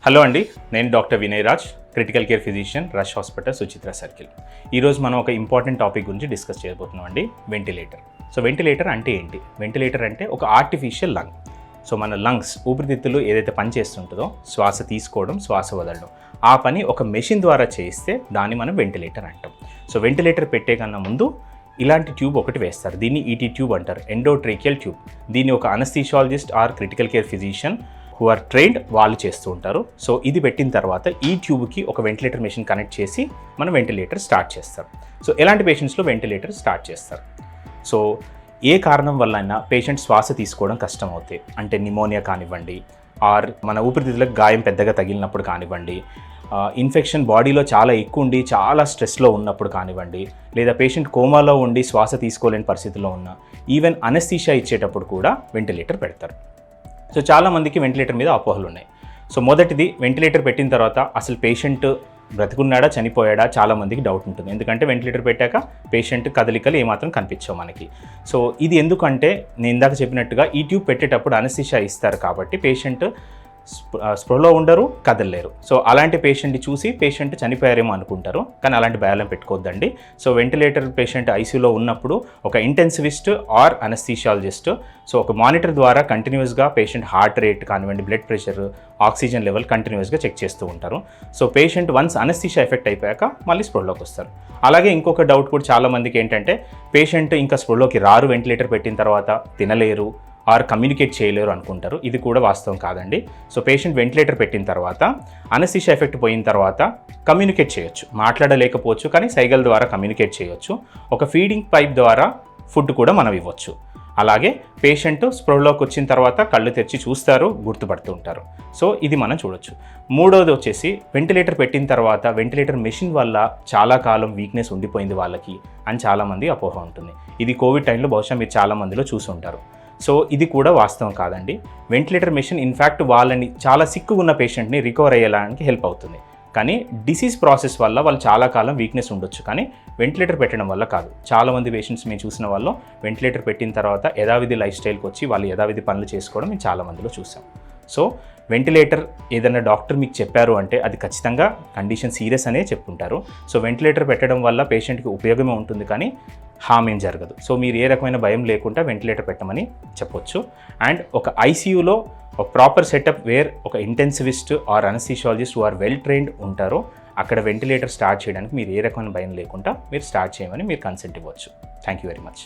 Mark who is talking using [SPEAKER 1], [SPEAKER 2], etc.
[SPEAKER 1] Hello అండి, నేను doctor Vinay Raj, critical care physician, rush hospital, Suchitra circle. ఈరోజు మనం ఒక ఇంపార్టెంట్ టాపిక్ గురించి డిస్కస్ చేయబోతున్నాం అండి, వెంటిలేటర్. సో వెంటిలేటర్ అంటే ఏంటి? వెంటిలేటర్ అంటే ఒక ఆర్టిఫిషియల్ లంగ్. సో మన లంగ్స్, ఊపిరితిత్తులు ఏదైతే పని చేస్తుంటుందో, శ్వాస తీసుకోవడం, శ్వాస వదలడం, ఆ పని ఒక మెషిన్ ద్వారా చేయిస్తే దాన్ని మనం వెంటిలేటర్ అంటాం. సో వెంటిలేటర్ పెట్టే కన్నా ముందు ఇలాంటి ట్యూబ్ ఒకటి వేస్తారు. దీన్ని ఈటీ ట్యూబ్ అంటారు, ఎండోట్రేకియల్ ట్యూబ్. దీన్ని ఒక anaesthesiologist or critical care physician who are trained వాళ్ళు చేస్తూ ఉంటారు. సో ఇది పెట్టిన తర్వాత ఈ ట్యూబ్కి ఒక వెంటిలేటర్ మెషిన్ కనెక్ట్ చేసి మనం వెంటిలేటర్ స్టార్ట్ చేస్తారు. సో ఎలాంటి పేషెంట్స్లో వెంటిలేటర్ స్టార్ట్ చేస్తారు? సో ఏ కారణం వల్ల అయినా పేషెంట్ శ్వాస తీసుకోవడం కష్టం అవుతాయి, అంటే నిమోనియా కానివ్వండి, ఆర్ మన ఊపిరితిత్తులకు గాయం పెద్దగా తగిలినప్పుడు కానివ్వండి, ఇన్ఫెక్షన్ బాడీలో చాలా ఎక్కువ ఉండి చాలా స్ట్రెస్లో ఉన్నప్పుడు కానివ్వండి, లేదా పేషెంట్ కోమాలో ఉండి శ్వాస తీసుకోలేని పరిస్థితిలో ఉన్న, ఈవెన్ అనస్థీషియా ఇచ్చేటప్పుడు కూడా వెంటిలేటర్ పెడతారు. సో చాలామందికి వెంటిలేటర్ మీద అపోహలు ఉన్నాయి. సో మొదటిది, వెంటిలేటర్ పెట్టిన తర్వాత అసలు పేషెంట్ బ్రతికున్నాడా చనిపోయాడా చాలామందికి డౌట్ ఉంటుంది. ఎందుకంటే వెంటిలేటర్ పెట్టాక పేషెంట్ కదలికలు ఏమాత్రం కనిపించవు మనకి. సో ఇది ఎందుకంటే నేను ఇందాక చెప్పినట్టుగా ఈ ట్యూబ్ పెట్టేటప్పుడు అనస్థీషియా ఇస్తారు కాబట్టి పేషెంట్ స్పృహలో ఉండరు, కదలలేరు. సో అలాంటి పేషెంట్ని చూసి పేషెంట్ చనిపోయారేమో అనుకుంటారు, కానీ అలాంటి భయాలను పెట్టుకోవద్దండి. సో వెంటిలేటర్ పేషెంట్ ఐసీయూలో ఉన్నప్పుడు ఒక ఇంటెన్సివిస్ట్ ఆర్ అనస్థీషియాలజిస్ట్ సో ఒక మానిటర్ ద్వారా కంటిన్యూస్గా పేషెంట్ హార్ట్ రేట్ కానివ్వండి, బ్లడ్ ప్రెషర్, ఆక్సిజన్ లెవెల్ కంటిన్యూస్గా చెక్ చేస్తూ ఉంటారు. So patient once anaesthesia effect అయిపోయాక మళ్ళీ స్పృహలోకి వస్తారు. అలాగే ఇంకొక డౌట్ కూడా చాలామందికి ఏంటంటే, పేషెంట్ ఇంకా స్పృహలోకి రారు, వెంటిలేటర్ పెట్టిన తర్వాత తినలేరు ఆర్ కమ్యూనికేట్ చేయలేరు అనుకుంటారు. ఇది కూడా వాస్తవం కాదండి. సో పేషెంట్ వెంటిలేటర్ పెట్టిన తర్వాత అనస్థీషియా ఎఫెక్ట్ పోయిన తర్వాత కమ్యూనికేట్ చేయొచ్చు, మాట్లాడలేకపోవచ్చు కానీ సైగల్ ద్వారా కమ్యూనికేట్ చేయొచ్చు. ఒక ఫీడింగ్ పైప్ ద్వారా ఫుడ్ కూడా మనం ఇవ్వచ్చు. అలాగే పేషెంట్ స్పృహలోకి వచ్చిన తర్వాత కళ్ళు తెరిచి చూస్తారు, గుర్తుపడుతూ ఉంటారు. సో ఇది మనం చూడొచ్చు. మూడోది వచ్చేసి, వెంటిలేటర్ పెట్టిన తర్వాత వెంటిలేటర్ మెషిన్ వల్ల చాలా కాలం వీక్నెస్ ఉండిపోయింది వాళ్ళకి అని చాలామంది అపోహ ఉంటుంది. ఇది కోవిడ్ టైంలో బహుశా మీరు చాలామందిలో చూసి ఉంటారు. సో ఇది కూడా వాస్తవం కాదండి. వెంటిలేటర్ మెషిన్ ఇన్ఫ్యాక్ట్ వాళ్ళని, చాలా సిక్కుగా ఉన్న పేషెంట్ని రికవర్ అయ్యేలానికి హెల్ప్ అవుతుంది. కానీ డిసీజ్ ప్రాసెస్ వల్ల వాళ్ళు చాలా కాలం వీక్నెస్ ఉండొచ్చు, కానీ వెంటిలేటర్ పెట్టడం వల్ల కాదు. చాలామంది పేషెంట్స్ మేము చూసిన వాళ్ళు వెంటిలేటర్ పెట్టిన తర్వాత యథావిధి లైఫ్ స్టైల్కి వచ్చి వాళ్ళు యథావిధి పనులు చేసుకోవడం మేము చాలామందిలో చూసాం. సో వెంటిలేటర్ ఏదైనా డాక్టర్ మీకు చెప్పారు అంటే అది ఖచ్చితంగా కండిషన్ సీరియస్ అనే చెప్పుంటారు. సో వెంటిలేటర్ పెట్టడం వల్ల పేషెంట్కి ఉపయోగమే ఉంటుంది, కానీ హామ్ ఏం జరగదు. సో మీరు ఏ రకమైన భయం లేకుండా వెంటిలేటర్ పెట్టమని చెప్పొచ్చు. అండ్ ఒక ఐసీయూలో ఒక ప్రాపర్ సెటప్ వేర్ ఒక intensivist or anaesthesiologist are well trained ఉంటారో అక్కడ వెంటిలేటర్ స్టార్ట్ చేయడానికి మీరు ఏ రకమైన భయం లేకుండా మీరు స్టార్ట్ చేయమని మీరు కన్సెంట్ ఇవ్వచ్చు. Thank you very much.